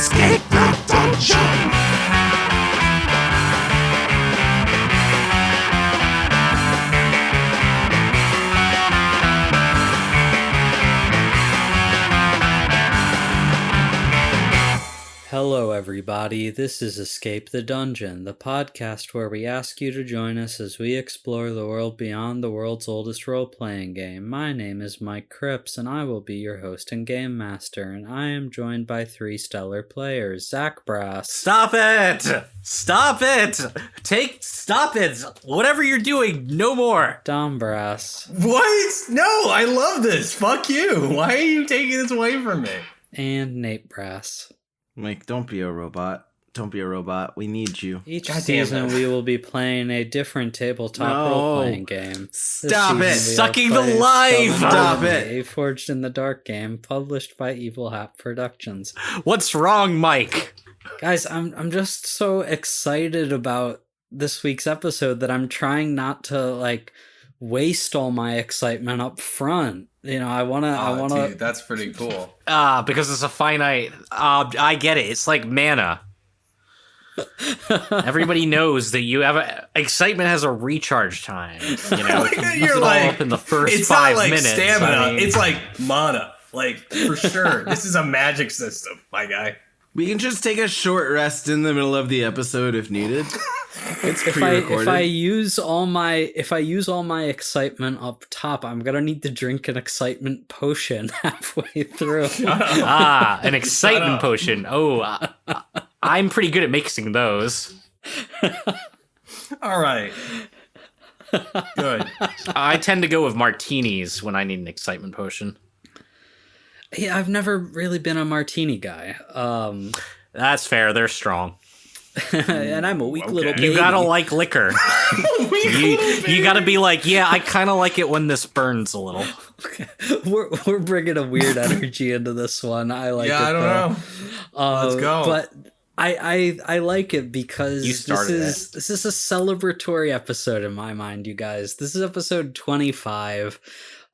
Escape the dungeon! Hello everybody, this is Escape the Dungeon, the podcast where we ask you to join us as we explore the world beyond the world's oldest role-playing game. My name is Mike Cripps, and I will be your host and game master, and I am joined by three stellar players. Zach Brass. Stop it! Stop it! Stop it! Whatever you're doing, no more! Dom Brass. What? No, I love this. Fuck you. Why are you taking this away from me? And Nate Brass. Mike, don't be a robot. Don't be a robot. We need you. Each God season we will be playing a different tabletop role-playing game. Stop it! Sucking the life! Stop it! A Forged in the Dark game, published by Evil Hat Productions. What's wrong, Mike? Guys, I'm just so excited about this week's episode that I'm trying not to waste all my excitement up front. You know, I wanna. Dude, that's pretty cool. Because it's a finite. I get it. It's like mana. Everybody knows that you have excitement has a recharge time. You know, if you use You're it like, all up in the first it's 5 not like minutes. stamina. I mean, It's like mana. Like, for sure. This is a magic system, my guy. We can just take a short rest in the middle of the episode if needed. It's pre-recorded. If I use all my excitement up top, I'm gonna need to drink an excitement potion halfway through. an excitement potion. Oh, I'm pretty good at mixing those. All right. Good. I tend to go with martinis when I need an excitement potion. Yeah, I've never really been a martini guy. That's fair. They're strong. And I'm a weak little baby. You gotta like liquor. you gotta be like, yeah, I kind of like it when this burns a little. Okay. We're bringing a weird energy into this one. I like it. I don't know. Let's go. But I like it because You started this is a celebratory episode in my mind, you guys. This is episode 25.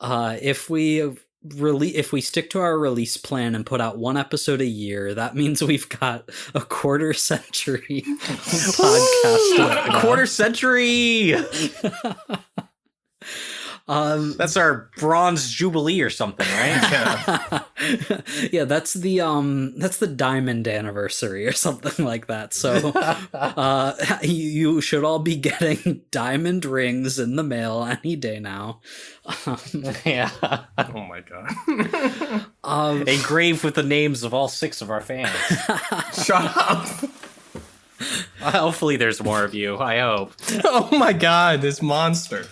If we stick to our release plan and put out one episode a year, that means we've got a quarter century podcast. A quarter century. That's our bronze jubilee or something, right? Yeah, that's the diamond anniversary or something like that. So you should all be getting diamond rings in the mail any day now. Yeah. Oh my god. Engraved with the names of all 6 of our fans. Shut up. Hopefully there's more of you. I hope. Oh my god, this monster.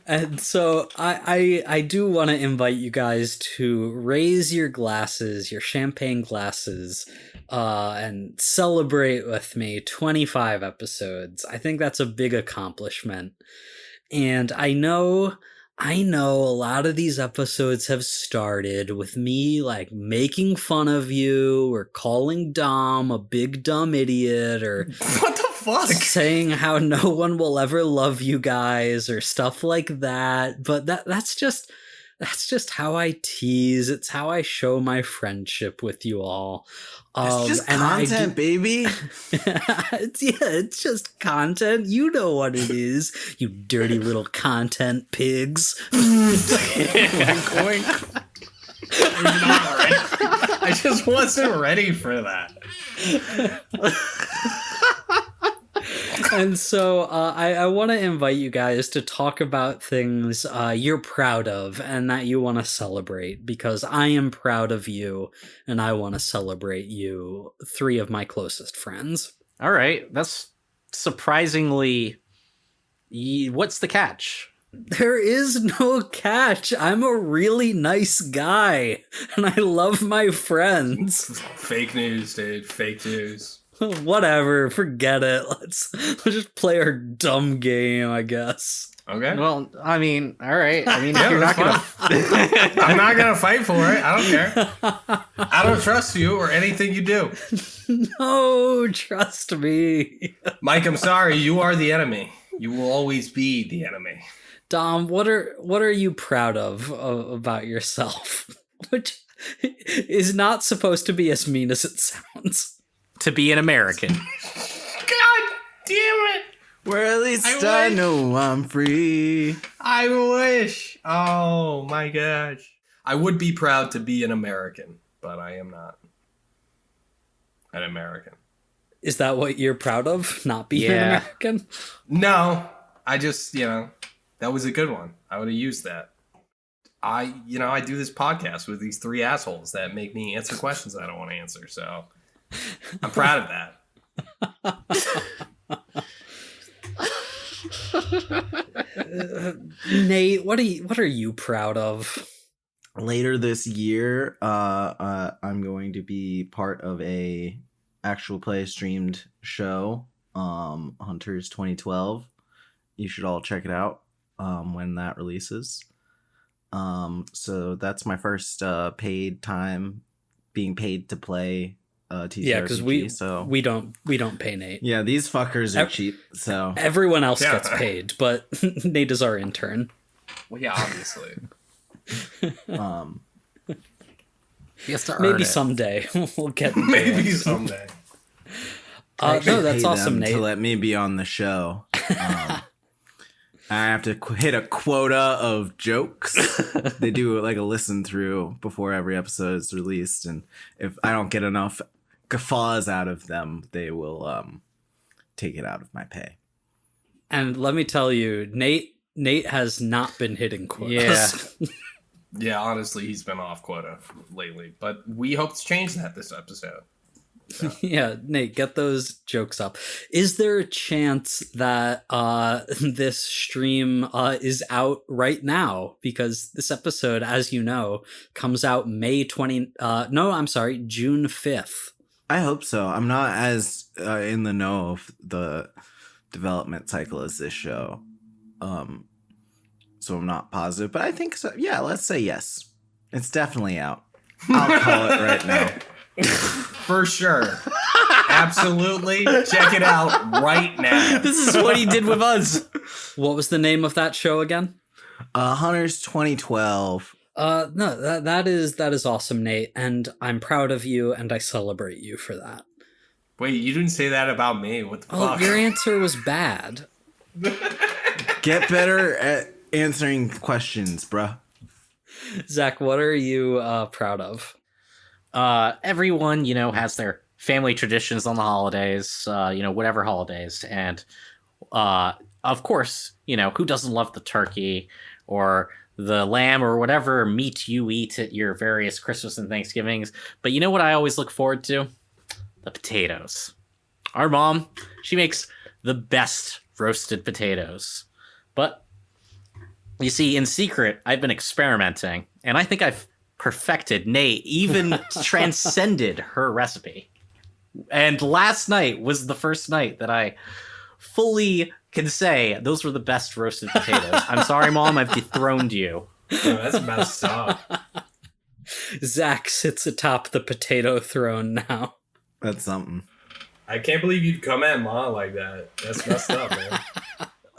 And so I do want to invite you guys to raise your glasses, your champagne glasses, and celebrate with me 25 episodes. I think that's a big accomplishment. And I know a lot of these episodes have started with me making fun of you or calling Dom a big dumb idiot or What the fuck? saying how no one will ever love you guys or stuff like that. But that's just how I tease. It's how I show my friendship with you all. It's just and content, baby. it's just content. You know what it is, you dirty little content pigs. I just wasn't ready for that. And so I want to invite you guys to talk about things you're proud of and that you want to celebrate, because I am proud of you and I want to celebrate you, 3 of my closest friends. All right. That's surprisingly... What's the catch? There is no catch. I'm a really nice guy and I love my friends. Fake news, dude. Fake news. Whatever, forget it. Let's just play our dumb game, I guess. Okay. Well, I mean, all right. I mean, Yeah, if you're not that's going to... I'm not gonna fight for it. I don't care. I don't trust you or anything you do. No, trust me. Mike, I'm sorry. You are the enemy. You will always be the enemy. Dom, what are you proud of about yourself? Which is not supposed to be as mean as it sounds. to be an American. God damn it! Where at least I I wish. know I'm free. I wish. Oh my gosh. I would be proud to be an American, but I am not an American. Is that what you're proud of? Not being an Yeah. American? No, I just, that was a good one. I would have used that. I do this podcast with these three assholes that make me answer questions I don't want to answer, so I'm proud of that. Nate, what are you proud of? Later this year, I'm going to be part of a actual play streamed show, Hunters 2012. You should all check it out when that releases. So that's my first paid time being paid to play TTRPG. Yeah, because we don't pay Nate. Yeah, these fuckers are cheap. So Everyone else Yeah. gets paid, but Nate is our intern. Well, yeah, obviously. He has to earn Maybe it. someday we'll get Maybe someday. no, that's pay awesome, them Nate. to let me be on the show. I have to hit a quota of jokes. They do like a listen through before every episode is released, and if I don't get enough guffaws out of them, they will take it out of my pay. And let me tell you, Nate has not been hitting quotas. Yeah. Yeah, honestly, he's been off quota lately, but we hope to change that this episode. Yeah, Nate, get those jokes up. Is there a chance that this stream is out right now? Because this episode, as you know, comes out June 5th. I hope so. I'm not as in the know of the development cycle as this show, so I'm not positive. But I think so. Yeah, let's say yes. It's definitely out. I'll call it right now. For sure. Absolutely. Check it out right now. This is what he did with us. What was the name of that show again? Hunters 2012. No, that is awesome, Nate, and I'm proud of you, and I celebrate you for that. Wait, you didn't say that about me. What the Oh, fuck? your answer was bad. Get better at answering questions, bruh. Zach, what are you proud of? Everyone, has their family traditions on the holidays, whatever holidays. And, of course, who doesn't love the turkey or the lamb or whatever meat you eat at your various Christmas and Thanksgivings. But you know what I always look forward to? The potatoes. Our mom, she makes the best roasted potatoes. But you see, in secret, I've been experimenting, and I think I've perfected, nay, even transcended her recipe. And last night was the first night that I fully can say those were the best roasted potatoes. I'm sorry, Mom, I've dethroned you. Oh, that's messed up. Zach sits atop the potato throne now. That's something. I can't believe you'd come at Ma like that. That's messed up, man.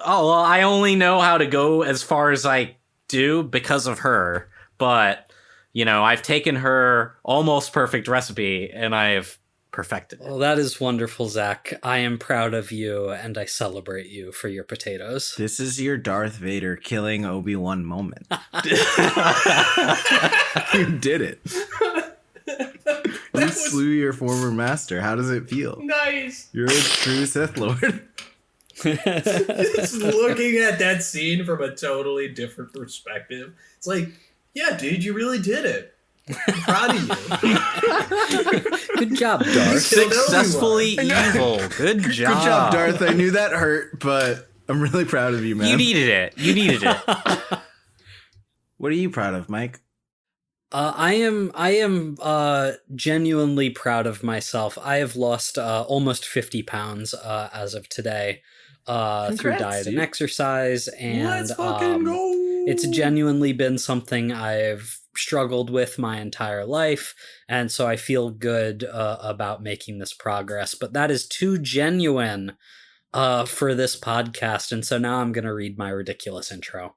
Oh, well, I only know how to go as far as I do because of her. But, I've taken her almost perfect recipe and I've perfected it. Well, that is wonderful, Zach. I am proud of you, and I celebrate you for your potatoes. This is your Darth Vader killing Obi-Wan moment. You did it. You slew your former master. How does it feel? Nice. You're a true Sith Lord. Just looking at that scene from a totally different perspective. It's like, yeah, dude, you really did it. I'm proud of you. Good job, Darth. Successfully evil. Good job. Good job, Darth. I knew that hurt, but I'm really proud of you, man. You needed it. What are you proud of, Mike? I am genuinely proud of myself. I have lost almost 50 pounds as of today through Congrats, diet and dude. exercise, and Let's fucking go. it's genuinely been something I've struggled with my entire life, and so I feel good about making this progress. But that is too genuine for this podcast, and so now I'm going to read my ridiculous intro.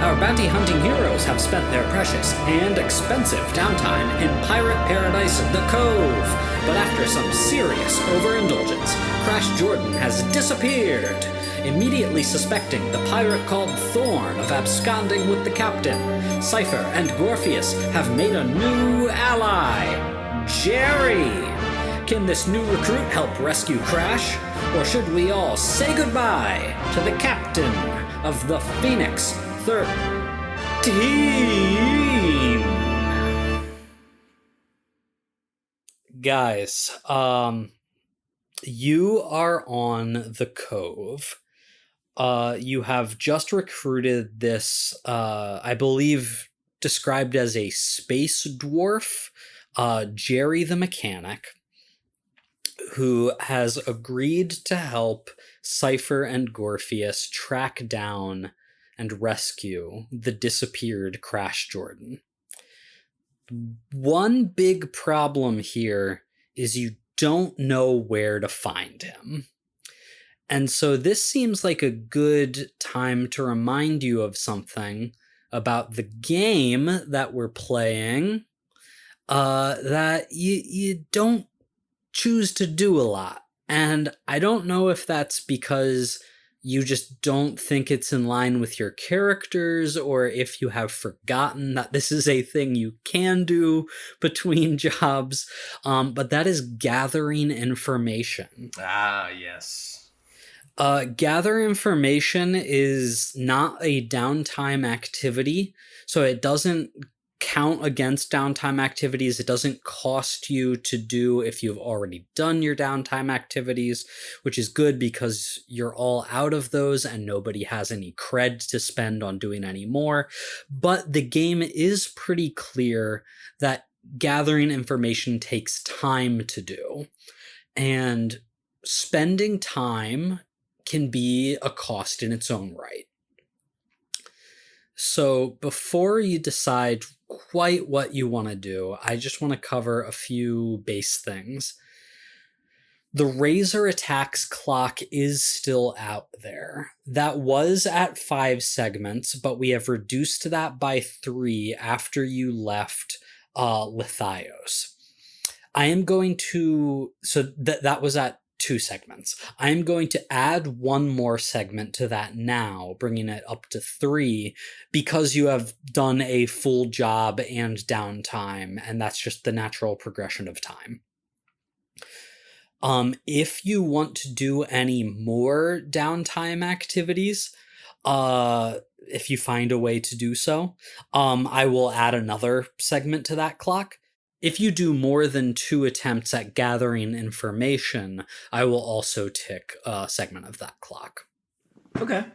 Our bounty hunting heroes have spent their precious and expensive downtime in pirate paradise The Cove, but after some serious overindulgence, Crash Jordan has disappeared. Immediately suspecting the pirate called Thorn of absconding with the captain, Cypher and Gorpheus have made a new ally, Jerry. Can this new recruit help rescue Crash, or should we all say goodbye to the captain of the Phoenix 13? Guys, you are on the Cove. You have just recruited this, I believe, described as a space dwarf, Jerry the Mechanic, who has agreed to help Cypher and Gorpheus track down and rescue the disappeared Crash Jordan. One big problem here is you don't know where to find him. And so this seems like a good time to remind you of something about the game that we're playing that you don't choose to do a lot. And I don't know if that's because you just don't think it's in line with your characters, or if you have forgotten that this is a thing you can do between jobs, but that is gathering information. Ah, yes. Gather information is not a downtime activity, so it doesn't count against downtime activities. It doesn't cost you to do if you've already done your downtime activities, which is good because you're all out of those and nobody has any cred to spend on doing any more. But the game is pretty clear that gathering information takes time to do, and spending time can be a cost in its own right. So before you decide quite what you want to do, I just want to cover a few base things. The Razor Attacks clock is still out there. That was at 5 segments, but we have reduced that by 3 after you left Lithios. I am going to... So that was at 2 segments. I'm going to add 1 more segment to that now, bringing it up to 3, because you have done a full job and downtime, and that's just the natural progression of time. If you want to do any more downtime activities, if you find a way to do so, I will add another segment to that clock. If you do more than 2 attempts at gathering information, I will also tick a segment of that clock. Okay.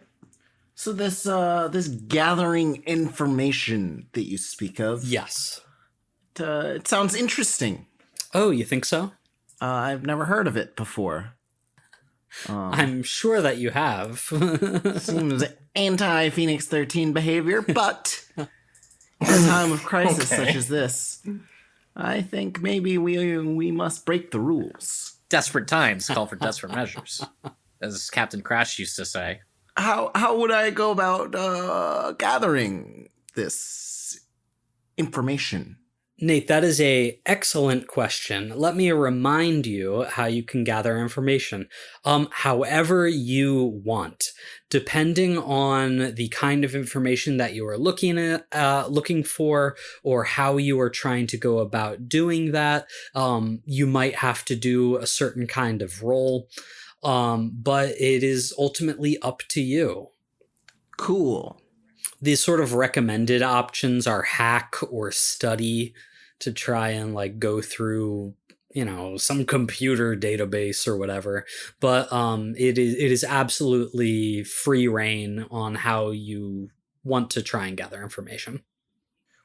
So this gathering information that you speak of, Yes. it sounds interesting. Oh, you think so? I've never heard of it before. I'm sure that you have. Seems anti-Phoenix 13 behavior, but in a time of crisis such as this, I think maybe we must break the rules. Desperate times call for desperate measures, as Captain Crash used to say. How would I go about gathering this information? Nate, that is an excellent question. Let me remind you how you can gather information. However you want, depending on the kind of information that you are looking for, or how you are trying to go about doing that, you might have to do a certain kind of role, but it is ultimately up to you. Cool. These sort of recommended options are hack or study, to try and like go through, some computer database or whatever. But it is absolutely free reign on how you want to try and gather information.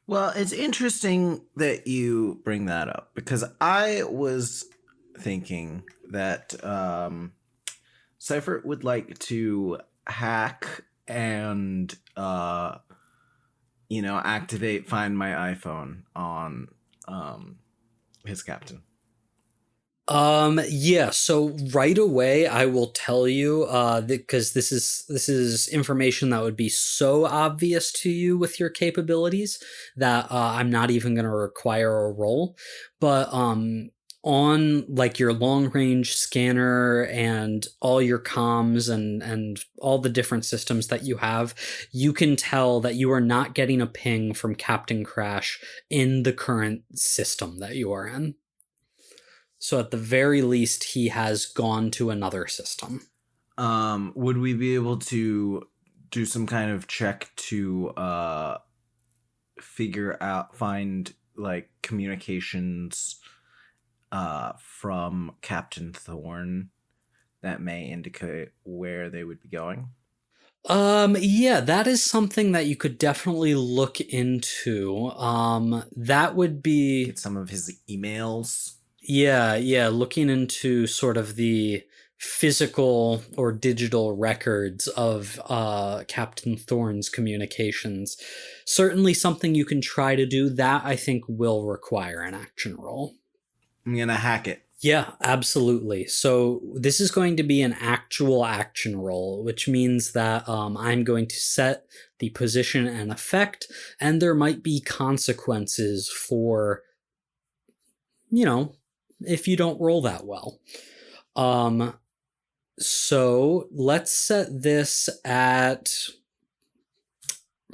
Well, it's interesting that you bring that up, because I was thinking that Cypher would like to hack and activate Find My iPhone on his captain. Yeah, so right away I will tell you, because this is information that would be so obvious to you with your capabilities that I'm not even going to require a roll. But on like your long range scanner and all your comms and all the different systems that you have, you can tell that you are not getting a ping from Captain Crash in the current system that you are in. So at the very least, he has gone to another system. Would we be able to do some kind of check to find like communications from Captain Thorn that may indicate where they would be going? Yeah, that is something that you could definitely look into. That would be Get some of his emails. Yeah, looking into sort of the physical or digital records of Captain Thorn's communications. Certainly something you can try to do. That I think will require an action roll. I'm gonna hack it. Yeah, absolutely. So this is going to be an actual action roll, which means that I'm going to set the position and effect, and there might be consequences for, if you don't roll that well. So let's set this at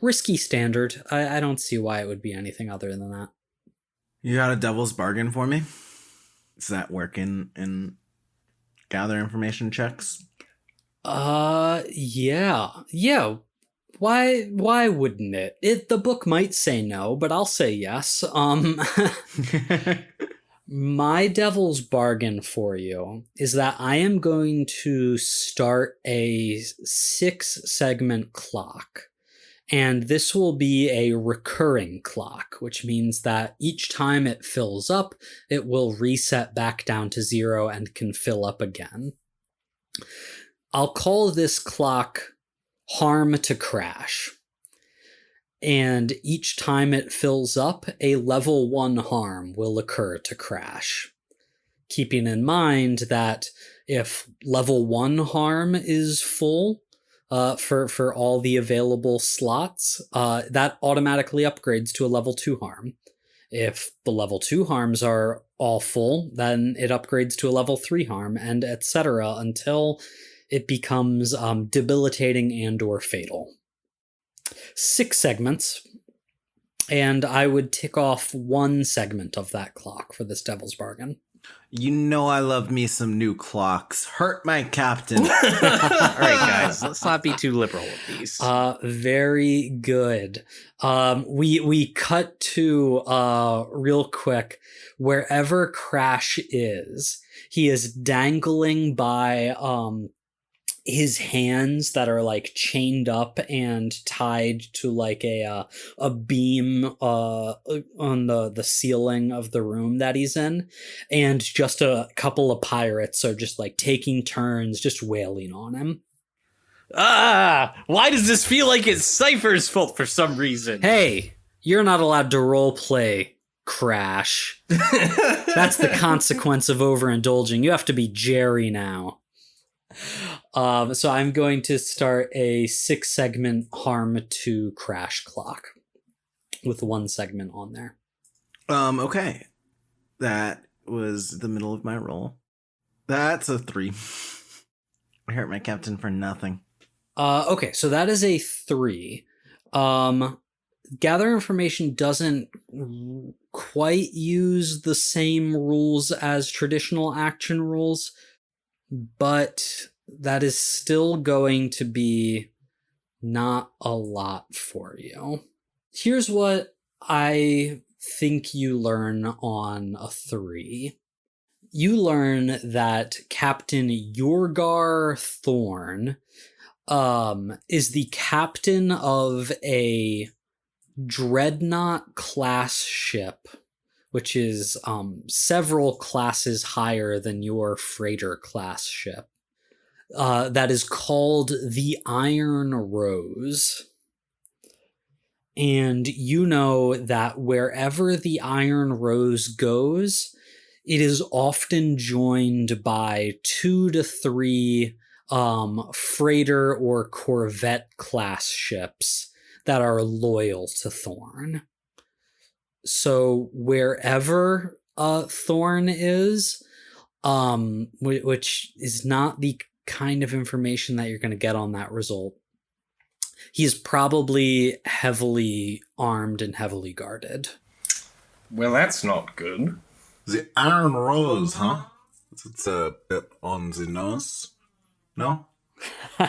risky standard. I don't see why it would be anything other than that. You got a devil's bargain for me? Does that work in gather information checks? Yeah. Why wouldn't it? The book might say no, but I'll say yes. My devil's bargain for you is that I am going to start a 6-segment clock. And this will be a recurring clock, which means that each time it fills up, it will reset back down to 0 and can fill up again. I'll call this clock Harm to Crash. And each time it fills up, a level 1 harm will occur to Crash. Keeping in mind that if level 1 harm is full, for all the available slots, that automatically upgrades to a level 2 harm. If the level 2 harms are all full, then it upgrades to a level 3 harm, and etc. until it becomes debilitating and or fatal. 6 segments, and I would tick off 1 segment of that clock for this devil's bargain. You know I love me some new clocks. Hurt my captain. All right, guys, let's not be too liberal with these. Very good. We cut to real quick wherever Crash is. He is dangling by his hands that are like chained up and tied to like a beam on the ceiling of the room that he's in, and just a couple of pirates are just like taking turns just wailing on him. Why does this feel like it's Cypher's fault for some reason? Hey, you're not allowed to role play, Crash. That's the consequence of overindulging. You have to be Jerry now. So I'm going to start a 6-segment harm to Crash clock with 1 segment on there. Okay. That was the middle of my roll. That's a 3. I hurt my captain for nothing. Okay, so that is a 3. Gather information doesn't quite use the same rules as traditional action rules, but that is still going to be not a lot for you. Here's what I think you learn on a 3. You learn that Captain Yorgar Thorn is the captain of a dreadnought class ship, which is several classes higher than your freighter class ship. That is called the Iron Rose. And you know that wherever the Iron Rose goes, it is often joined by 2 to 3 freighter or corvette class ships that are loyal to Thorn. So wherever Thorn is, which is not the kind of information that you're going to get on that result, he's probably heavily armed and heavily guarded. Well, that's not good. The Iron Rose, huh? It's a bit on the nose. No?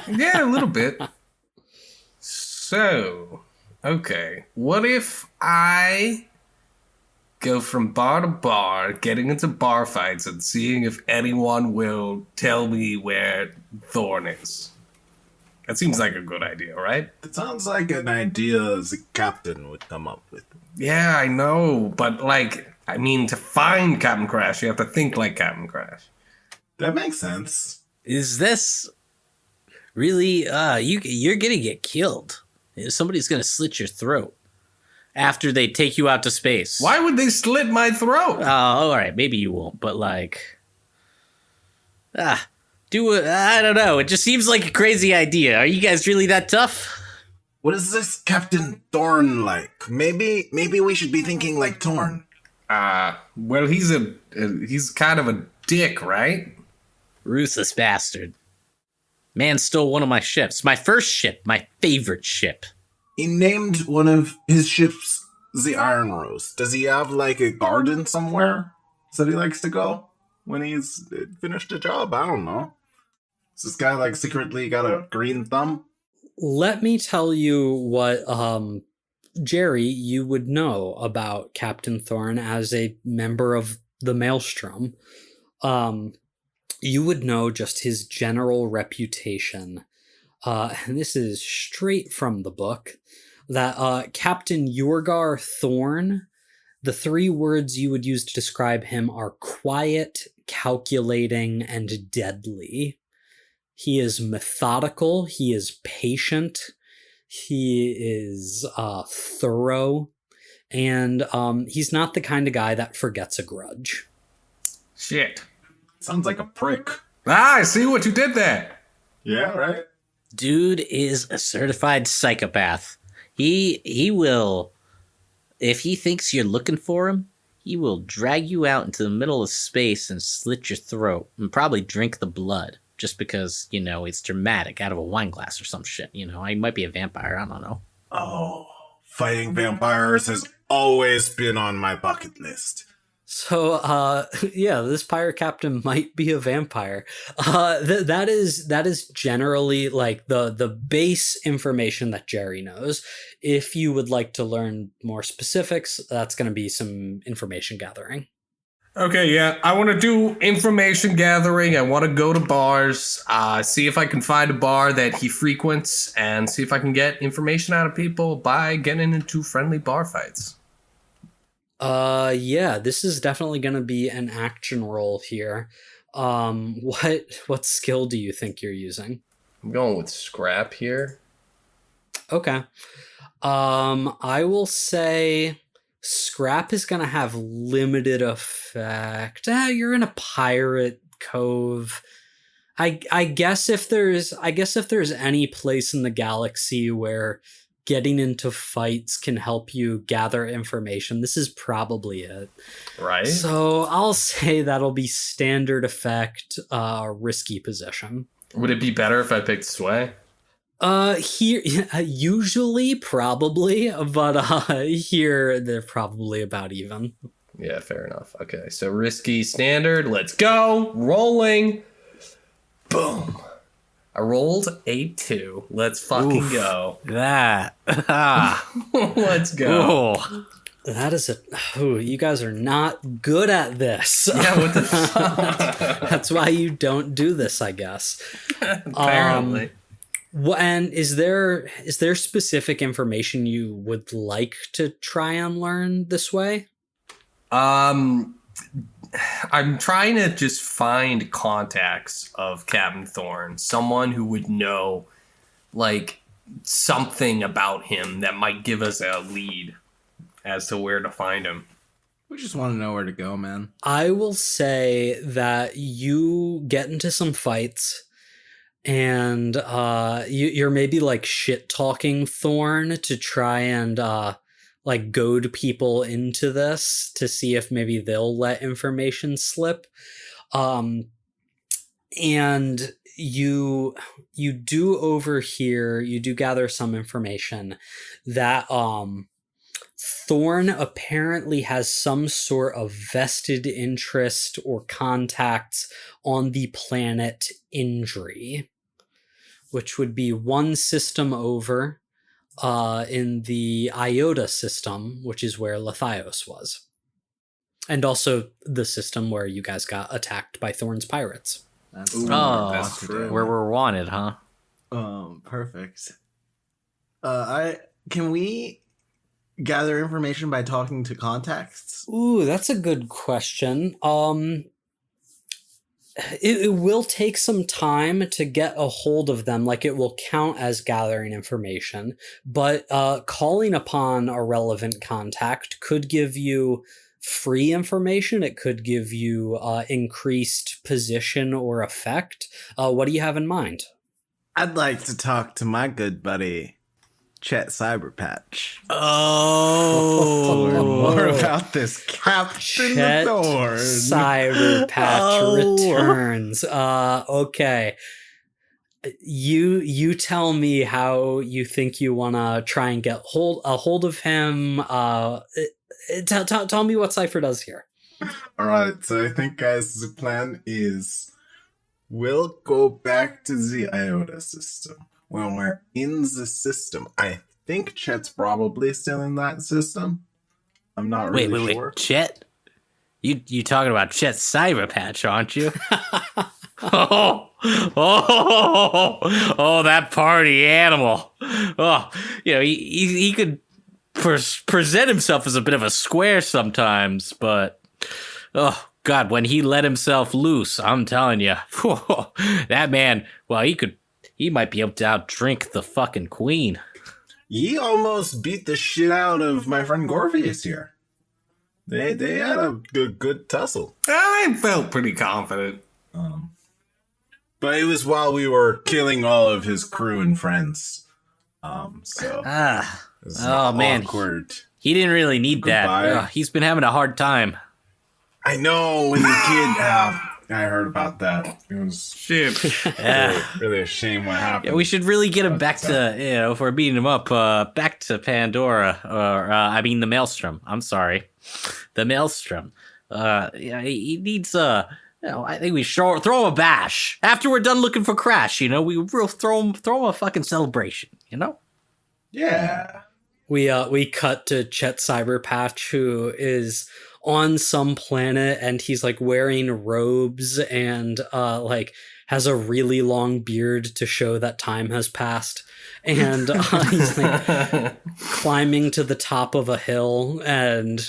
Yeah, a little bit. So, okay. What if I go from bar to bar, getting into bar fights and seeing if anyone will tell me where Thorn is? That seems like a good idea, right? It sounds like an idea the captain would come up with. Yeah, I know, but like, I mean, to find Captain Crash, you have to think like Captain Crash. That makes sense. Is this really? You're gonna get killed. Somebody's gonna slit your throat after they take you out to space. Why would they slit my throat? Oh, all right, maybe you won't, but like, I don't know. It just seems like a crazy idea. Are you guys really that tough? What is this Captain Thorn like? Maybe we should be thinking like Thorn. Well, he's kind of a dick, right? Ruthless bastard. Man stole one of my ships. My first ship. My favorite ship. He named one of his ships the Iron Rose. Does he have like a garden somewhere that he likes to go when he's finished a job? I don't know. Is this guy like secretly got a green thumb? Let me tell you what, Jerry, you would know about Captain Thorn as a member of the Maelstrom. You would know just his general reputation. And this is straight from the book, that Captain Yorgar Thorn, the 3 words you would use to describe him are quiet, calculating, and deadly. He is methodical, he is patient, he is thorough, and he's not the kind of guy that forgets a grudge. Shit. Sounds like a prick. I see what you did there. Yeah, right? Dude is a certified psychopath. He will, if he thinks you're looking for him, he will drag you out into the middle of space and slit your throat and probably drink the blood just because, it's dramatic out of a wine glass or some shit. He might be a vampire. I don't know. Oh, fighting vampires has always been on my bucket list. So, yeah, this pirate captain might be a vampire. That is generally like the base information that Jerry knows. If you would like to learn more specifics, that's going to be some information gathering. Okay, yeah, I want to do information gathering. I want to go to bars, see if I can find a bar that he frequents, and see if I can get information out of people by getting into friendly bar fights. Yeah, this is definitely going to be an action roll here. What skill do you think you're using? I'm going with scrap here. Okay. I will say scrap is going to have limited effect. You're in a pirate cove. I guess if there's any place in the galaxy where getting into fights can help you gather information, this is probably it. Right. So I'll say that'll be standard effect, risky position. Would it be better if I picked Sway? Here, usually, probably, but here they're probably about even. Yeah, fair enough. Okay, so risky standard. Let's go. Rolling. Boom. I rolled a 2. Let's fucking go. That. Let's go. Oh. That is you guys are not good at this. Yeah, what the fuck? That's why you don't do this, I guess. Apparently. And is there specific information you would like to try and learn this way? I'm trying to just find contacts of Captain Thorn, someone who would know, like, something about him that might give us a lead as to where to find him. We just want to know where to go, man. I will say that you get into some fights, and you're maybe like shit talking Thorn to try and like goad people into this to see if maybe they'll let information slip. And you do overhear, you do gather some information that Thorn apparently has some sort of vested interest or contacts on the planet Indri, which would be one system over in the Iota system, which is where Lethios was. And also the system where you guys got attacked by Thorn's pirates. That's, that's true. Where we're wanted, huh? Perfect. Can we gather information by talking to contacts? Ooh, that's a good question. It will take some time to get a hold of them. Like, it will count as gathering information, but calling upon a relevant contact could give you free information. It could give you increased position or effect. What do you have in mind? I'd like to talk to my good buddy, Chet Cyberpatch. Oh, Learn more about this Captain Chet Thorn. Cyberpatch returns. Okay. You tell me how you think you want to try and get a hold of him. Tell me what Cypher does here. Alright, so I think, guys, the plan is we'll go back to the Iota system. When we're in the system, I think Chet's probably still in that system. I'm not really sure. Wait. Chet? You talking about Chet Cyberpatch, aren't you? Oh, that party animal. Oh, he could present himself as a bit of a square sometimes, but oh God, when he let himself loose, I'm telling you, that man, well, he might be able to outdrink the fucking queen. He almost beat the shit out of my friend Gorvius here. They had a good tussle. I felt pretty confident. But it was while we were killing all of his crew and friends. So it was man, awkward. he didn't really need Goodbye. that. He's been having a hard time. I know, when the kid, I heard about that. It was Shit. really a shame what happened. Yeah, we should really get him back to, if we're beating him up, back to Pandora, or, the Maelstrom. I'm sorry. The Maelstrom. He needs, I think we should throw him a bash. After we're done looking for Crash, we'll throw him a fucking celebration, Yeah. We cut to Chet Cyberpatch, who is on some planet, and he's like wearing robes and like has a really long beard to show that time has passed, and he's like climbing to the top of a hill and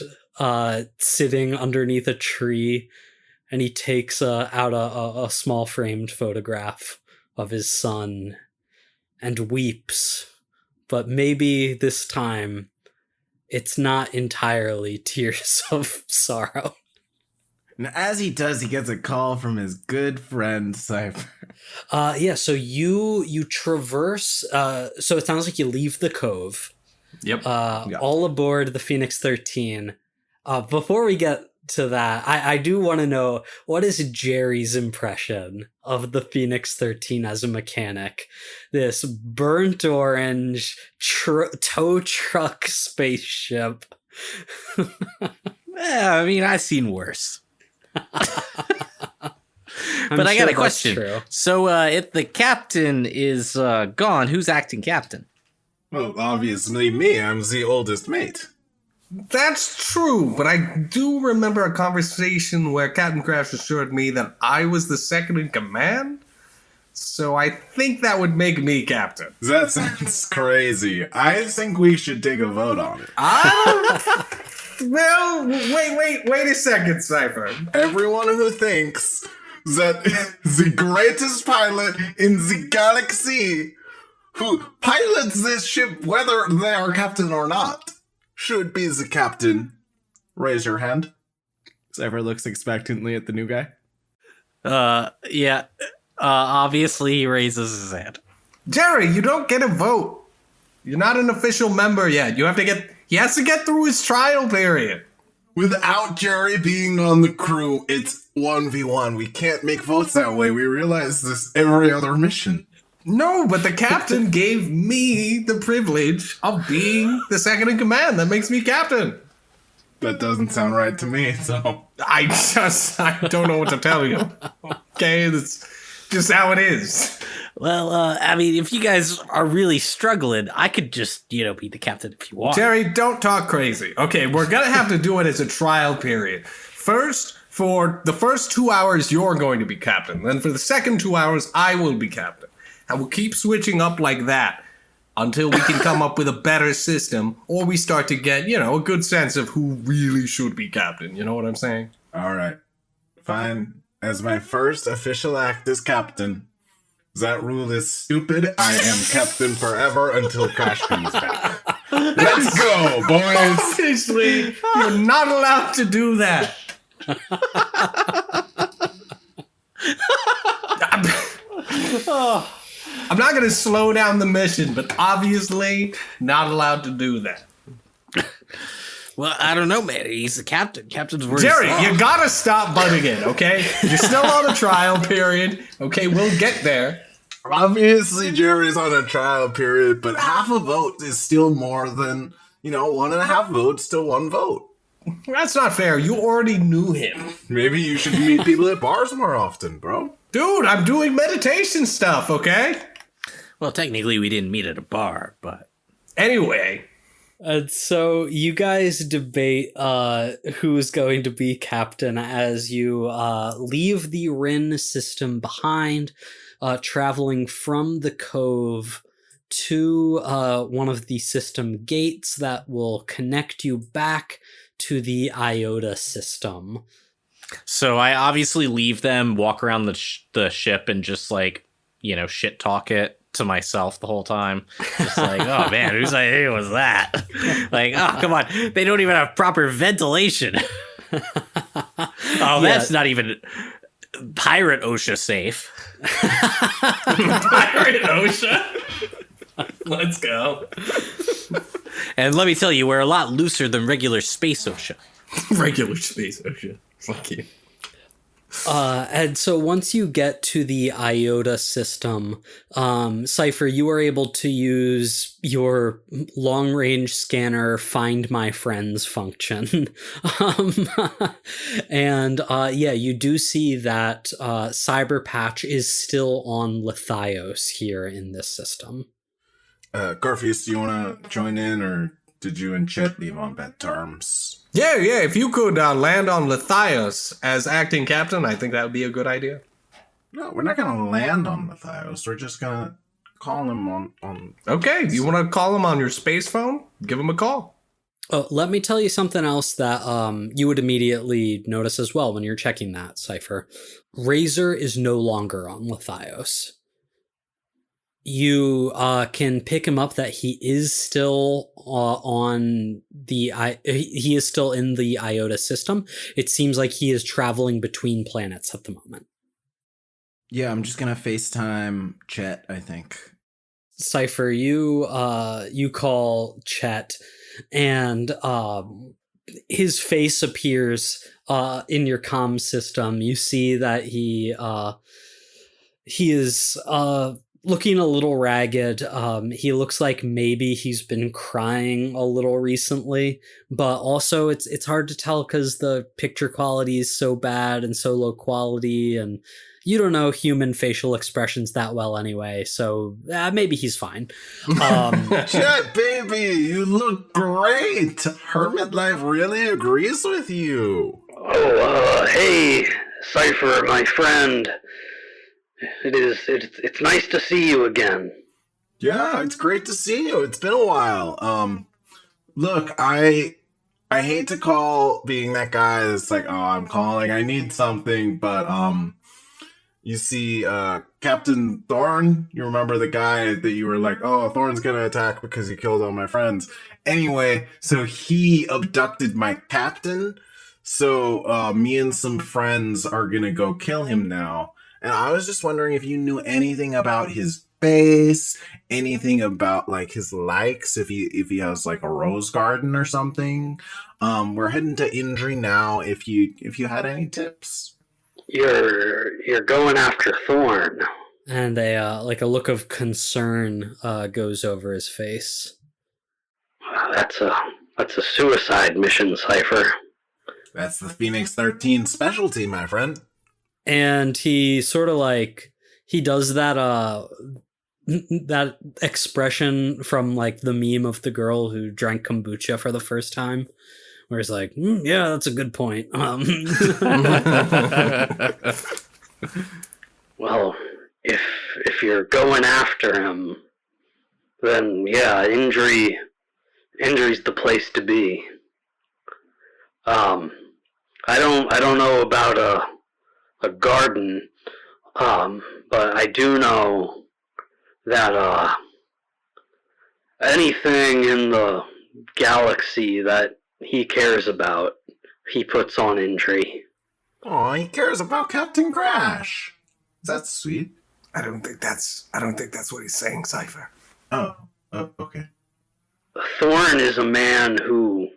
sitting underneath a tree, and he takes out a small framed photograph of his son and weeps, but maybe this time it's not entirely tears of sorrow. And as he does, he gets a call from his good friend Cypher. So you traverse. So it sounds like you leave the cove. Yep. All aboard the Phoenix 13. Before we get to that, I do want to know, what is Jerry's impression of the Phoenix 13 as a mechanic? This burnt orange tow truck spaceship. I've seen worse. But I got a question. So if the captain is gone, who's acting captain? Well, obviously me. I'm the oldest mate. That's true, but I do remember a conversation where Captain Crash assured me that I was the second in command. So I think that would make me captain. That sounds crazy. I think we should take a vote on it. Well, wait a second, Cypher. Everyone who thinks that the greatest pilot in the galaxy, who pilots this ship whether they are captain or not, should be the captain. raise your hand. Cypher looks expectantly at the new guy. Yeah. Obviously, he raises his hand. Jerry, you don't get a vote. You're not an official member yet. He has to get through his trial period. Without Jerry being on the crew, it's 1v1. We can't make votes that way. We realize this every other mission. No, but the captain gave me the privilege of being the second in command. That makes me captain. That doesn't sound right to me, so... I don't know what to tell you. Okay, that's just how it is. Well, I mean, if you guys are really struggling, I could just, be the captain if you want. Jerry, don't talk crazy. Okay, we're gonna have to do it as a trial period. First, for the first 2 hours, you're going to be captain. Then for the second 2 hours, I will be captain. And we'll keep switching up like that until we can come up with a better system, or we start to get, a good sense of who really should be captain. You know what I'm saying? All right. Fine. As my first official act as captain, that rule is stupid. I am captain forever until Kosh comes back. Let's go, boys. Obviously, you're not allowed to do that. I'm not going to slow down the mission, but obviously not allowed to do that. Well, I don't know, man. He's the captain. Captain's word. Jerry, you gotta stop butting in, okay? You're still on a trial period. Okay, we'll get there. Obviously, Jerry's on a trial period, but half a vote is still more than, 1.5 votes to 1 vote. That's not fair. You already knew him. Maybe you should meet people at bars more often, bro. Dude, I'm doing meditation stuff, okay? Well, technically, we didn't meet at a bar, but... Anyway... So you guys debate who's going to be captain as you leave the Rin system behind, traveling from the cove to one of the system gates that will connect you back to the Iota system. So I obviously leave them, walk around the ship, and just shit talk it to myself the whole time. Just oh man, whose idea was that? Oh, come on. They don't even have proper ventilation. That's not even pirate OSHA safe. Pirate OSHA? Let's go. And let me tell you, we're a lot looser than regular space OSHA. Regular space OSHA. Fuck you. And so once you get to the Iota system, Cypher, you are able to use your long-range scanner Find My Friends function. You do see that Cyber Patch is still on Lithios here in this system. Garfius, do you want to join in, or did you and Chet leave on bad terms? Yeah, if you could land on Lithios as acting captain, I think that would be a good idea. No, we're not going to land on Lithios. We're just going to call him on... Okay, you want to call him on your space phone? Give him a call. Oh, let me tell you something else that you would immediately notice as well when you're checking that, Cypher. Razor is no longer on Lithios. You can pick him up that he is still he is still in the Iota system. It seems like he is traveling between planets at the moment. Yeah, I'm just gonna FaceTime Chet, I think. Cypher, you call Chet, and his face appears in your comm system. You see that he is looking a little ragged. He looks like maybe he's been crying a little recently, but also it's hard to tell because the picture quality is so bad and so low quality, and you don't know human facial expressions that well anyway, so maybe he's fine. Chet, baby, you look great. Hermit life really agrees with you. Oh, hey, Cypher, my friend. It's nice to see you again. Yeah, it's great to see you. It's been a while. Look, I hate to call being that guy that's I'm calling, I need something, but You see Captain Thorn. You remember the guy that you were like, oh, Thorn's gonna attack because he killed all my friends. Anyway, so he abducted my captain. So me and some friends are gonna go kill him now. And I was just wondering if you knew anything about his base, anything about like his likes, if he has like a rose garden or something. We're heading to Indri now. If you had any tips. You're going after Thorn. And a look of concern goes over his face. That's a suicide mission, Cypher. That's the Phoenix 13 specialty, my friend. And he sort of like he does that that expression from like the meme of the girl who drank kombucha for the first time, where he's like, yeah, that's a good point. Well, if you're going after him, then yeah, Indri's the place to be. I don't know about a garden, but I do know that anything in the galaxy that he cares about, he puts on Indri. Oh, he cares about Captain Crash. That's sweet. I don't think that's what he's saying, Cypher. Oh, okay. Thorn is a man who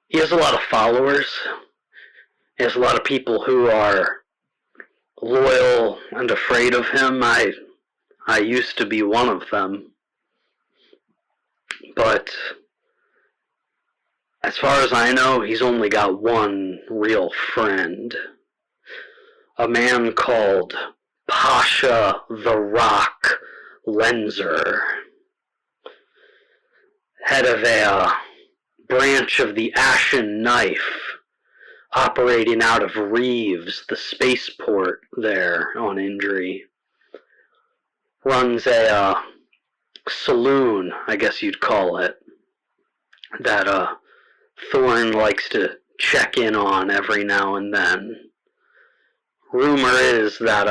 he has a lot of followers. He has a lot of people who are loyal and afraid of him. I used to be one of them. But as far as I know, he's only got one real friend. A man called Pasha the Rock Lenzer. Head of a branch of the Ashen Knife, operating out of Reeves, the spaceport there on Indri. Runs a saloon, I guess you'd call it, that Thorn likes to check in on every now and then. Rumor is that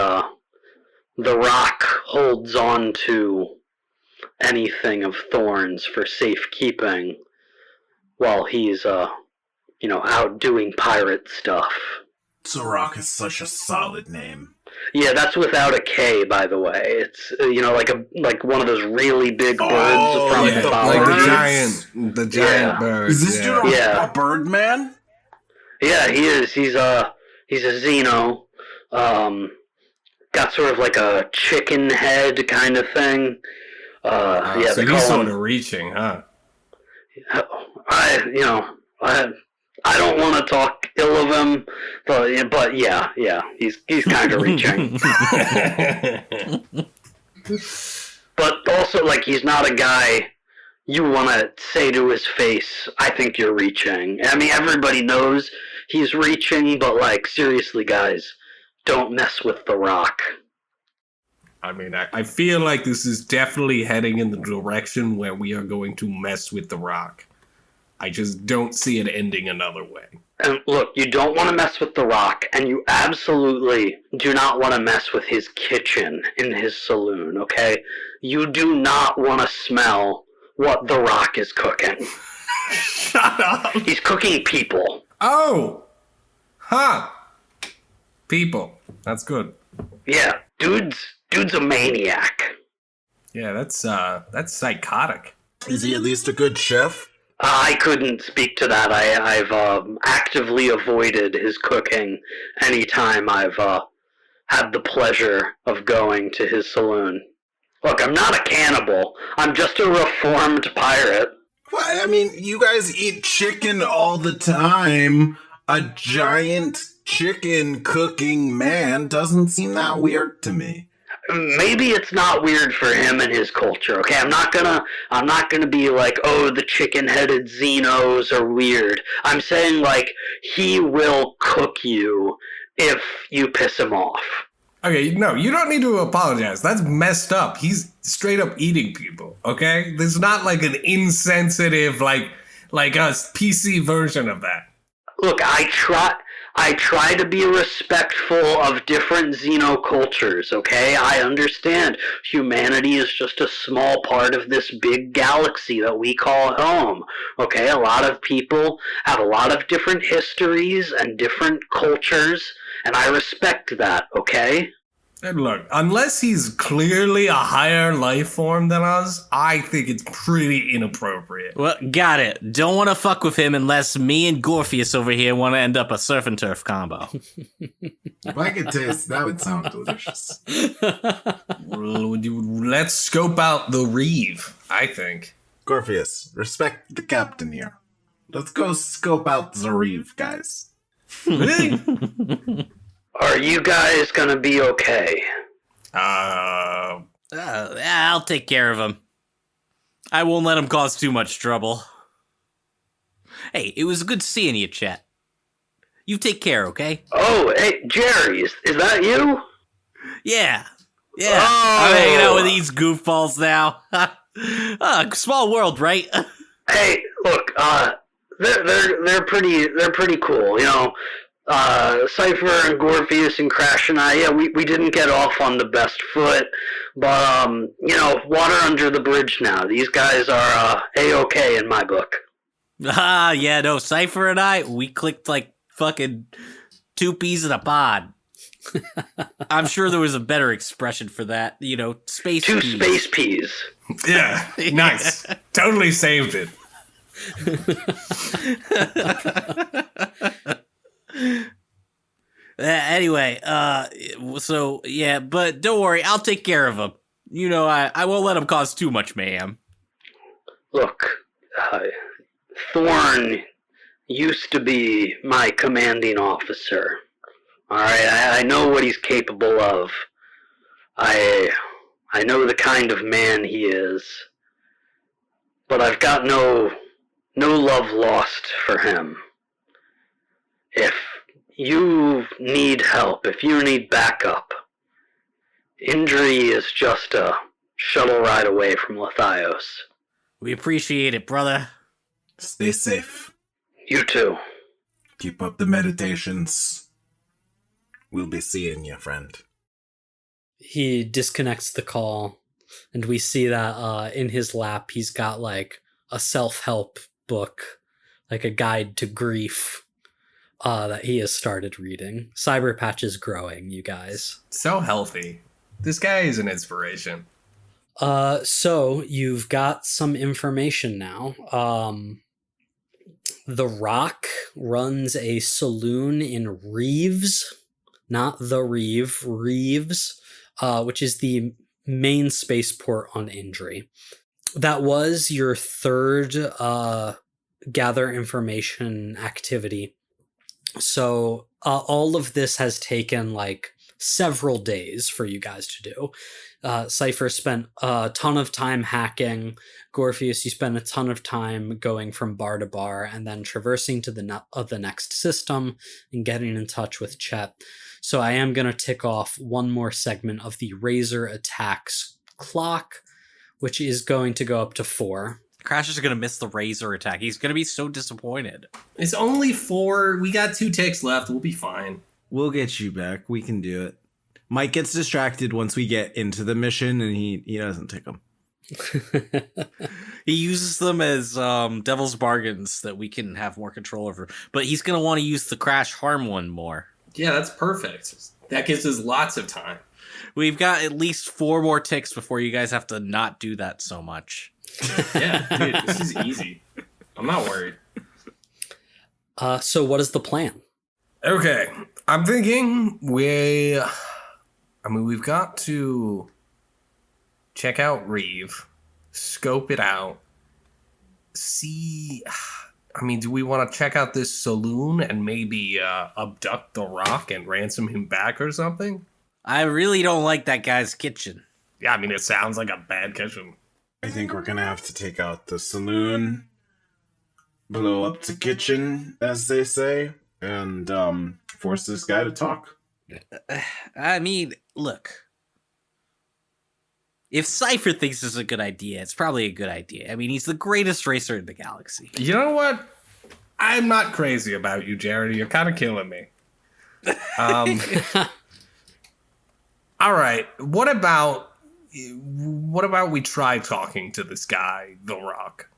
the Rock holds on to anything of Thorn's for safekeeping while he's out doing pirate stuff. Zarok is such a solid name. Yeah, that's without a K, by the way. It's like one of those really big birds from yeah, the like birds. the giant bird. Is this dude a bird man? Yeah, he is. He's a Xeno. Got sort of like a chicken head kind of thing. Yeah, so he's sort of reaching, huh? I don't want to talk ill of him, but yeah, he's kind of reaching. But also, like, he's not a guy you want to say to his face, I think you're reaching. I mean, everybody knows he's reaching, but, like, seriously, guys, don't mess with the Rock. I mean, I feel like this is definitely heading in the direction where we are going to mess with the Rock. I just don't see it ending another way. And look, you don't want to mess with the Rock, and you absolutely do not want to mess with his kitchen in his saloon, okay? You do not want to smell what the Rock is cooking. Shut up! He's cooking people. Oh! Huh. People. That's good. Yeah, dude's a maniac. Yeah, that's psychotic. Is he at least a good chef? I couldn't speak to that. I've actively avoided his cooking anytime I've had the pleasure of going to his saloon. Look, I'm not a cannibal. I'm just a reformed pirate. Well, I mean, you guys eat chicken all the time. A giant chicken cooking man doesn't seem that weird to me. Maybe it's not weird for him and his culture, okay? I'm not gonna be like, oh, the chicken-headed Xenos are weird. I'm saying, like, he will cook you if you piss him off. Okay, no, you don't need to apologize. That's messed up. He's straight up eating people, okay? There's not like an insensitive, like a PC version of that. Look, I I try to be respectful of different xenocultures, okay? I understand humanity is just a small part of this big galaxy that we call home, okay? A lot of people have a lot of different histories and different cultures, and I respect that, okay? And look, unless he's clearly a higher life form than us, I think it's pretty inappropriate. Well, got it. Don't want to fuck with him unless me and Gorpheus over here want to end up a surf and turf combo. If I could taste, that would sound delicious. Let's scope out the Reeve, I think. Gorpheus, respect the captain here. Let's go scope out the Reeve, guys. Really? Are you guys gonna be okay? I'll take care of him. I won't let him cause too much trouble. Hey, it was good seeing you, Chet. You take care, okay? Oh, hey, Jerry, is that you? Yeah. Oh. I'm hanging out with these goofballs now. Small world, right? Hey, look, they're pretty cool, you know. Cypher and Gorpheus and Crash and I, yeah, we didn't get off on the best foot, but, you know, water under the bridge now. These guys are, A-okay in my book. Yeah, no, Cypher and I, we clicked like fucking two peas in a pod. I'm sure there was a better expression for that, you know, space Two peas. space peas. Yeah, nice. Totally saved it. Anyway, so yeah, but don't worry, I'll take care of him. You know, I won't let him cause too much mayhem. Look, Thorn used to be my commanding officer. Alright, I know what he's capable of. I know the kind of man he is. But I've got no love lost for him. If you need help, if you need backup, Indri is just a shuttle ride away from Lathios. We appreciate it, brother. Stay safe. You too. Keep up the meditations. We'll be seeing you, friend. He disconnects the call, and we see that in his lap he's got like a self-help book, like a guide to grief, that he has started reading. Cyberpatch is growing, you guys. So healthy. This guy is an inspiration. So you've got some information now. The Rock runs a saloon in Reeves, not the Reeve, Reeves, which is the main spaceport on Indri. That was your third gather information activity. So all of this has taken like several days for you guys to do. Cypher spent a ton of time hacking. Gorpheus, you spent a ton of time going from bar to bar and then traversing to the next system and getting in touch with Chet. So I am going to tick off one more segment of the Razor attacks clock, which is going to go up to 4. Crash is gonna miss the Razor attack. He's gonna be so disappointed. It's only 4. We got 2 ticks left. We'll be fine. We'll get you back. We can do it. Mike gets distracted once we get into the mission, and he doesn't take them. He uses them as devil's bargains that we can have more control over. But he's gonna want to use the Crash harm one more. Yeah, that's perfect. That gives us lots of time. We've got at least 4 more ticks before you guys have to not do that so much. Yeah, dude, this is easy. I'm not worried. So what is the plan? Okay, I'm thinking we've got to check out Reeve, scope it out, see. Do we want to check out this saloon and maybe abduct the Rock and ransom him back or something? I really don't like that guy's kitchen. Yeah, it sounds like a bad kitchen. I think we're gonna have to take out the saloon, blow up the kitchen, as they say, and force this guy to talk. Look. If Cypher thinks this is a good idea, it's probably a good idea. He's the greatest racer in the galaxy. You know what? I'm not crazy about you, Jared. You're kind of killing me. All right. What about we try talking to this guy, The Rock?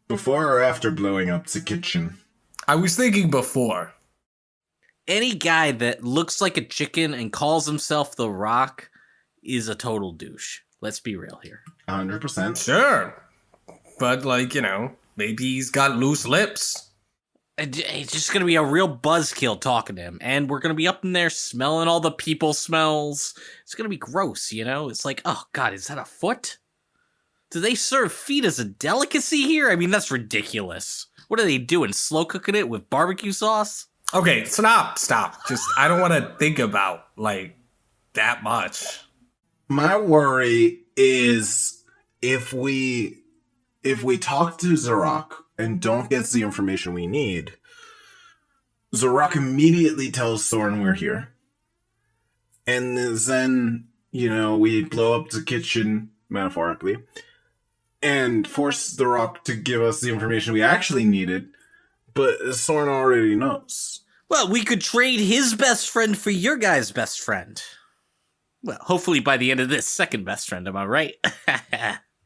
Before or after blowing up the kitchen? I was thinking before. Any guy that looks like a chicken and calls himself The Rock is a total douche. Let's be real here. 100%. Sure. But, like, maybe he's got loose lips. It's just going to be a real buzzkill talking to him. And we're going to be up in there smelling all the people smells. It's going to be gross, It's like, oh, God, is that a foot? Do they serve feet as a delicacy here? I mean, that's ridiculous. What are they doing? Slow cooking it with barbecue sauce? Okay, stop. Just, I don't want to think about, like, that much. My worry is if we talk to Zarok and don't get the information we need, Zarok immediately tells Thorn we're here. And then, we blow up the kitchen, metaphorically, and force Zarok to give us the information we actually needed, but Thorn already knows. Well, we could trade his best friend for your guy's best friend. Well, hopefully by the end of this, second best friend, am I right?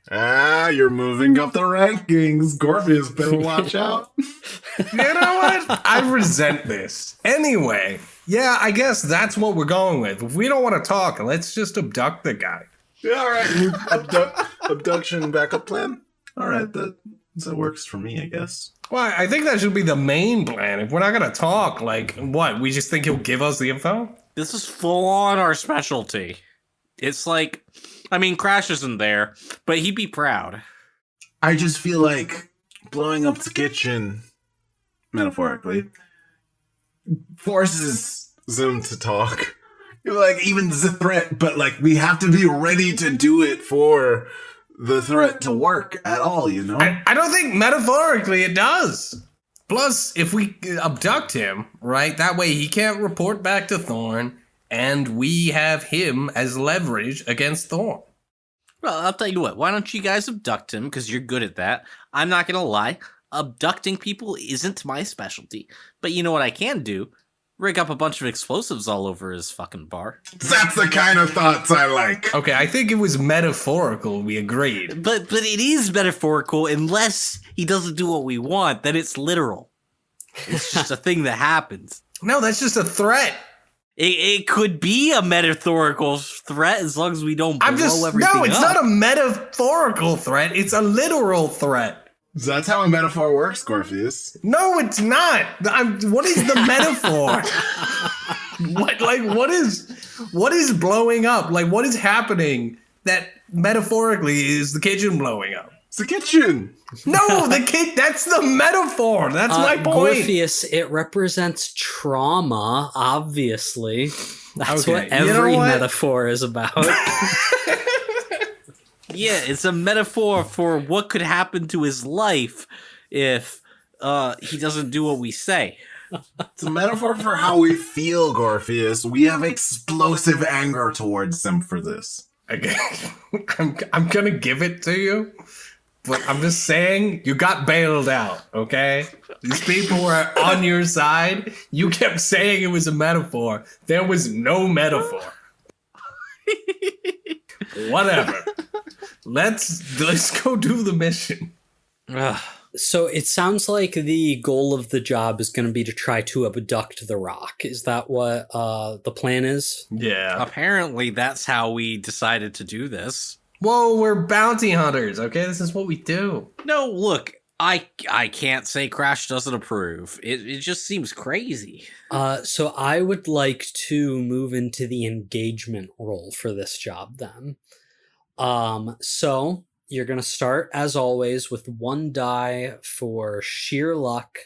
You're moving up the rankings. Gorpheus, better watch out. You know what? I resent this. Anyway, yeah, I guess that's what we're going with. If we don't want to talk, let's just abduct the guy. Yeah, all right. New abduction backup plan. All right, that works for me, I guess. Well, I think that should be the main plan. If we're not going to talk, like, what? We just think he'll give us the info? This is full on our specialty. It's like, I mean, Crash isn't there, but he'd be proud. I just feel like blowing up the kitchen, metaphorically, forces them to talk. Like, even the threat, but, like, we have to be ready to do it for the threat to work at all, I don't think metaphorically it does. Plus, if we abduct him, right, that way he can't report back to Thorn, and we have him as leverage against Thorn. Well, I'll tell you what, why don't you guys abduct him, because you're good at that. I'm not going to lie, abducting people isn't my specialty. But you know what I can do? Rig up a bunch of explosives all over his fucking bar. That's the kind of thoughts I like. Okay, I think it was metaphorical, we agreed. But it is metaphorical unless he doesn't do what we want, then it's literal. It's just a thing that happens. No, that's just a threat. It could be a metaphorical threat as long as we don't blow everything up. No, it's not a metaphorical threat. It's a literal threat. That's how a metaphor works, Gorpheus. No, it's not. What is the metaphor? What is blowing up? Like, what is happening that metaphorically is the kitchen blowing up? It's the kitchen. No, that's the metaphor. That's my point. Gorpheus, it represents trauma, obviously. That's Okay, what every metaphor is about. Yeah, it's a metaphor for what could happen to his life if he doesn't do what we say. It's a metaphor for how we feel, Gorpheus. We have explosive anger towards them for this. Okay. I'm gonna give it to you, but I'm just saying you got bailed out, okay? These people were on your side. You kept saying it was a metaphor. There was no metaphor. Whatever. Let's go do the mission. So it sounds like the goal of the job is going to be to try to abduct the Rock. Is that what the plan is? Yeah. Apparently, that's how we decided to do this. Whoa, we're bounty hunters, okay? This is what we do. No, look, I can't say Crash doesn't approve. It just seems crazy. So I would like to move into the engagement role for this job then. So you're going to start, as always, with 1 die for sheer luck,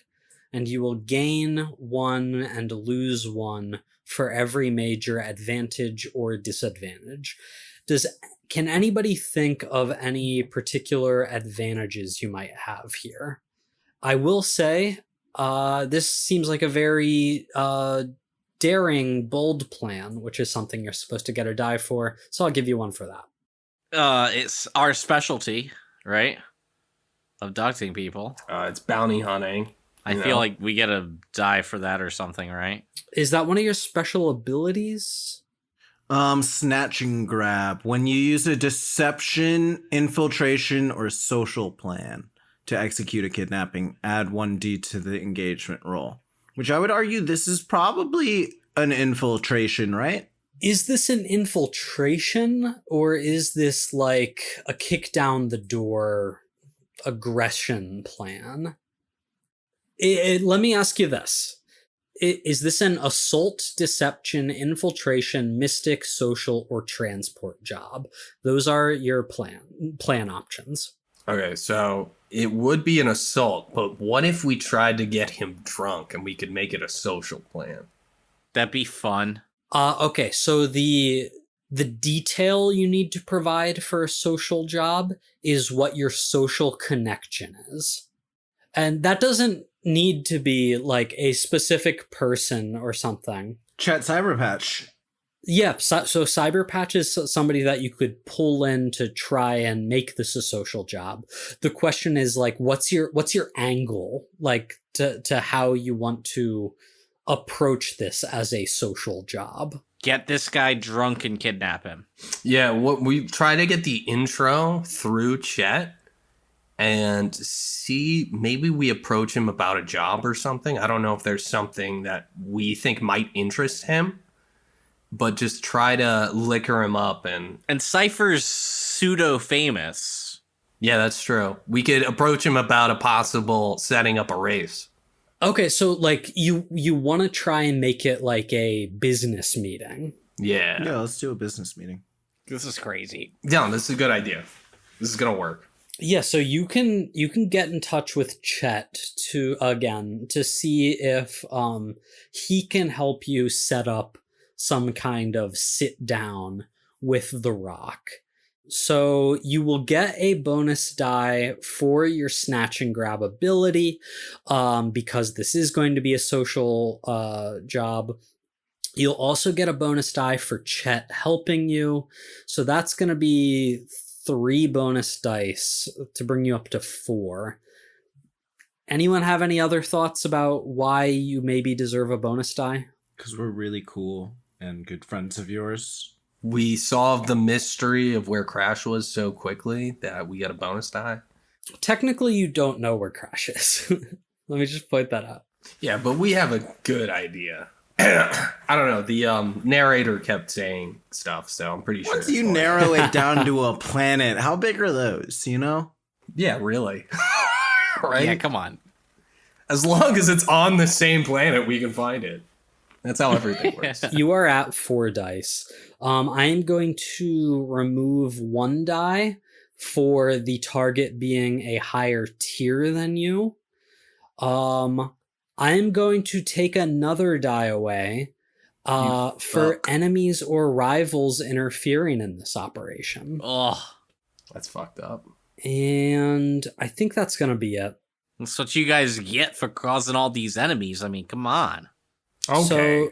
and you will gain 1 and lose 1 for every major advantage or disadvantage. Can anybody think of any particular advantages you might have here? I will say, this seems like a very daring, bold plan, which is something you're supposed to get a die for, so I'll give you 1 for that. It's our specialty, right? Abducting people. It's bounty hunting. I feel like we get a die for that or something, right? Is that one of your special abilities? Snatch and grab. When you use a deception, infiltration, or social plan to execute a kidnapping, add 1d to the engagement roll. Which I would argue this is probably an infiltration, right? Is this an infiltration, or is this like a kick down the door aggression plan? Let me ask you this. Is this an assault, deception, infiltration, mystic, social, or transport job? Those are your plan options. Okay, so it would be an assault, but what if we tried to get him drunk and we could make it a social plan? That'd be fun. Okay, so the detail you need to provide for a social job is what your social connection is. And that doesn't need to be like a specific person or something. Chat Cyberpatch. Yeah, so Cyberpatch is somebody that you could pull in to try and make this a social job. The question is like, what's your angle, like to how you want to approach this as a social job? Get this guy drunk and kidnap him. Yeah, what we try to get the intro through Chet and see, maybe we approach him about a job or something. I don't know if there's something that we think might interest him, but just try to liquor him up. And Cypher's pseudo-famous. Yeah, that's true. We could approach him about a possible setting up a race. Okay, so like you want to try and make it like a business meeting. Yeah. Yeah, let's do a business meeting. This is crazy. Yeah, this is a good idea. This is going to work. Yeah, so you can get in touch with Chet to see if he can help you set up some kind of sit down with The Rock. So you will get a bonus die for your snatch and grab ability, because this is going to be a social job. You'll also get a bonus die for Chet helping you. So that's going to be 3 bonus dice to bring you up to 4. Anyone have any other thoughts about why you maybe deserve a bonus die? Because we're really cool and good friends of yours. We solved the mystery of where Crash was so quickly that we got a bonus die. Technically, you don't know where Crash is. Let me just point that out. Yeah, but we have a good idea. I don't know. The narrator kept saying stuff, so I'm pretty sure. Once you narrow it down to a planet, how big are those, you know? Yeah, really. Right? Yeah, come on. As long as it's on the same planet, we can find it. That's how everything works. You are at 4 dice. I am going to remove 1 die for the target being a higher tier than you. I am going to take another die away for enemies or rivals interfering in this operation. Oh, That's fucked up. And I think that's going to be it. that's what you guys get for causing all these enemies. I mean, come on. Okay. So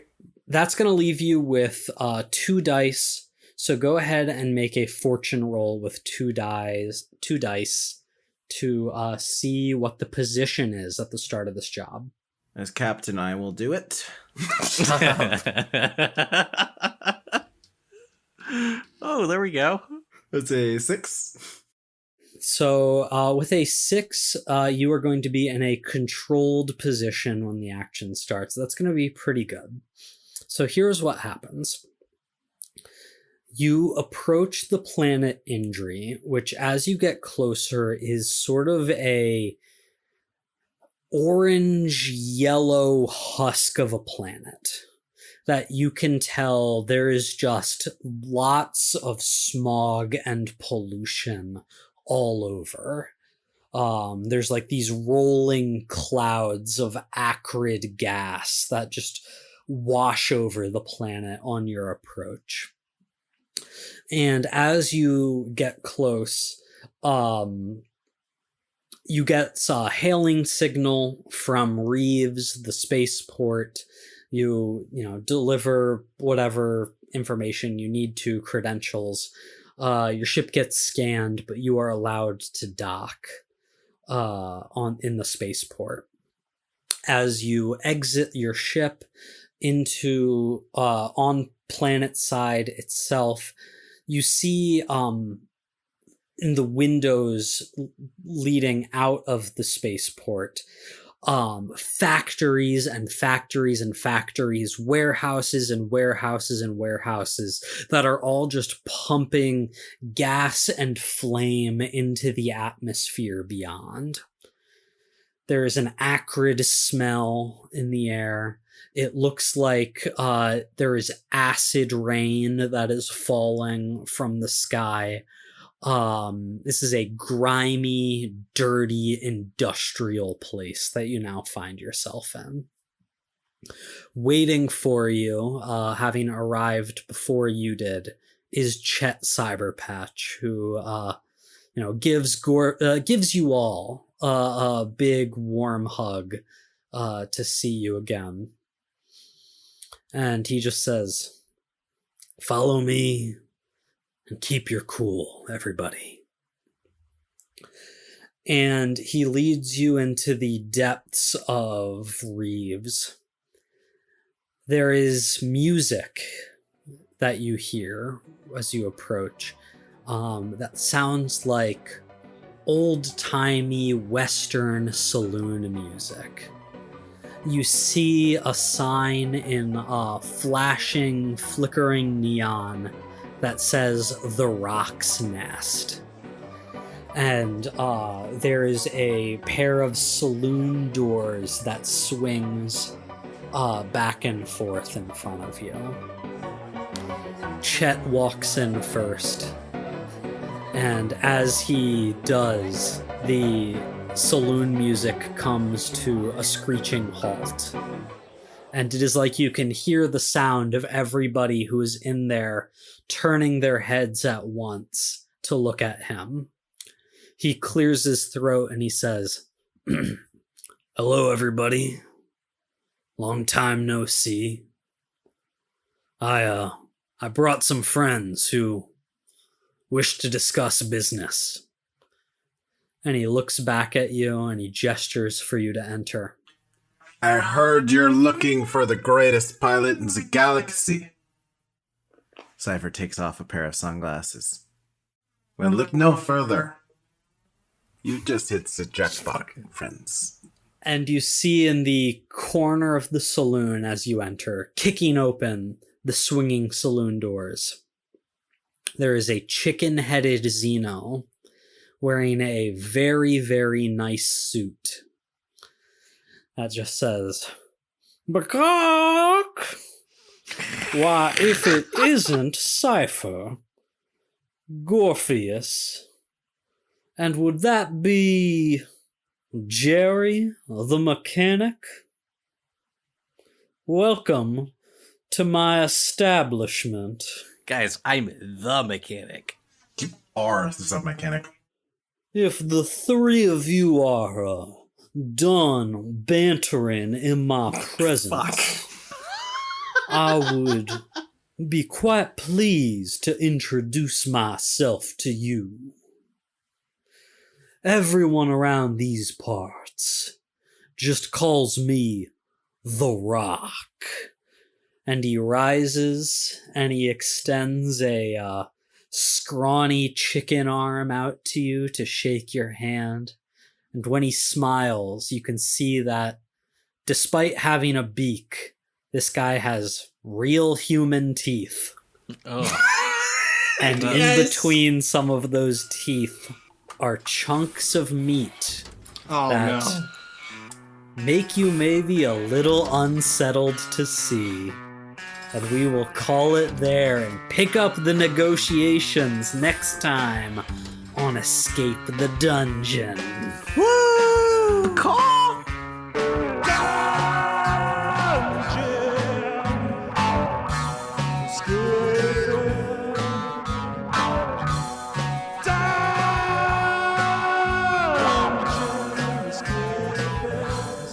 that's going to leave you with 2 dice. So go ahead and make a fortune roll with 2 dice to see what the position is at the start of this job. As captain, I will do it. Oh, there we go. That's a 6. So with a 6, you are going to be in a controlled position when the action starts. That's going to be pretty good. So here's what happens. You approach the planet Indri, which as you get closer is sort of a orange-yellow husk of a planet that you can tell there is just lots of smog and pollution all over. There's like these rolling clouds of acrid gas that just wash over the planet on your approach. And as you get close, you get a hailing signal from Reeves, the spaceport. You deliver whatever information you need to, credentials. Your ship gets scanned, but you are allowed to dock in the spaceport. as you exit your ship into on planet side itself, you see in the windows leading out of the spaceport factories and factories and factories, warehouses and warehouses and warehouses that are all just pumping gas and flame into the atmosphere beyond. There is an acrid smell in the air. It looks like there is acid rain that is falling from the sky. This is a grimy, dirty, industrial place that you now find yourself in. Waiting for you, having arrived before you did, is Chet Cyberpatch, who gives you all a big warm hug to see you again. And he just says, "Follow me and keep your cool, everybody." And he leads you into the depths of Reeves. There is music that you hear as you approach that sounds like old-timey Western saloon music. You see a sign in flashing, flickering neon that says The Rock's Nest. And there is a pair of saloon doors that swings back and forth in front of you. Chet walks in first, and as he does, the saloon music comes to a screeching halt. And it is like you can hear the sound of everybody who is in there turning their heads at once to look at him. He clears his throat and he says, "Hello, everybody. Long time no see. I brought some friends who wish to discuss business." And he looks back at you and he gestures for you to enter. I heard you're looking for the greatest pilot in the galaxy. Cypher takes off a pair of sunglasses. Well, look no further. You just hit the jackpot, friends. And you see in the corner of the saloon as you enter, kicking open the swinging saloon doors, there is a chicken-headed Xeno wearing a very, very nice suit that just says, "Bakak! Why, if it isn't Cypher, Gorpheus, and would that be Jerry, the mechanic? Welcome to my establishment." Guys, I'm the mechanic. You are the mechanic. If the three of you are done bantering in my presence, I would be quite pleased to introduce myself to you. Everyone around these parts just calls me The Rock. And he rises and he extends a scrawny chicken arm out to you to shake your hand. And when he smiles, you can see that despite having a beak, this guy has real human teeth. Oh. And in between some of those teeth are chunks of meat that make you maybe a little unsettled to see. And we will call it there and pick up the negotiations next time on Escape the Dungeon. Woo! Call!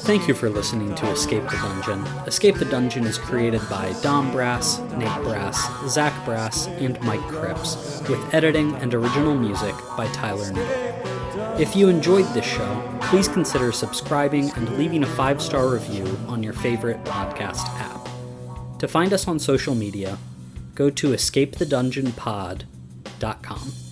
Thank you for listening to Escape the Dungeon. Escape the Dungeon is created by Dom Brass, Nate Brass, Zach Brass, and Mike Cripps, with editing and original music by Tyler Newell. If you enjoyed this show, please consider subscribing and leaving a 5-star review on your favorite podcast app. To find us on social media, go to escapethedungeonpod.com.